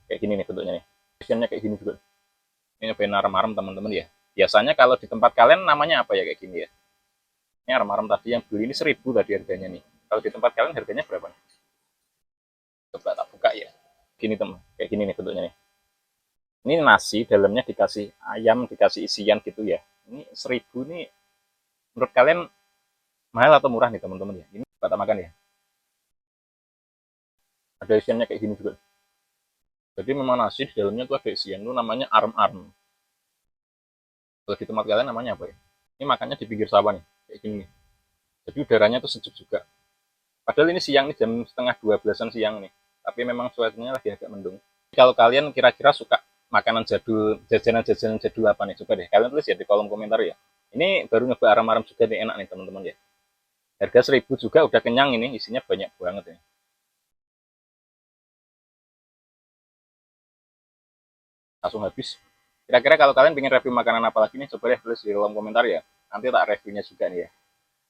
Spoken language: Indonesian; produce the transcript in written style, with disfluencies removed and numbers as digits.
Kayak gini nih bentuknya nih. Isiannya kayak gini juga. Ini nyobain arem-arem teman-teman ya. Biasanya kalau di tempat kalian namanya apa ya kayak gini ya? Ini arem-arem tadi yang beli ini 1.000 tadi harganya nih. Kalau di tempat kalian harganya berapa nih? Coba tak buka ya. Gini teman, kayak gini nih bentuknya nih. Ini nasi, dalamnya dikasih ayam, dikasih isian gitu ya. Ini 1.000 nih, menurut kalian mahal atau murah nih teman-teman ya? Ini coba tak makan ya. Ada isiannya kayak gini juga. Jadi memang nasi di dalamnya tuh ada isian tuh namanya arem-arem. Kalau di tempat kalian namanya apa ya? Ini makannya di pinggir sawah nih, kayak gini nih. Jadi udaranya tuh sejuk juga. Padahal ini siang nih, jam setengah 12-an siang nih. Tapi memang cuacanya lagi agak mendung. Kalau kalian kira-kira suka makanan jadul, jajanan-jajanan jadul apa nih? Coba deh, kalian tulis ya di kolom komentar ya. Ini baru nyoba aram-aram juga nih, enak nih teman-teman ya. Harga 1.000 juga udah kenyang ini, isinya banyak banget ya. Langsung habis. Kira-kira kalau kalian pengen review makanan apa lagi nih, coba deh tulis di kolom komentar ya. Nanti tak reviewnya juga nih ya.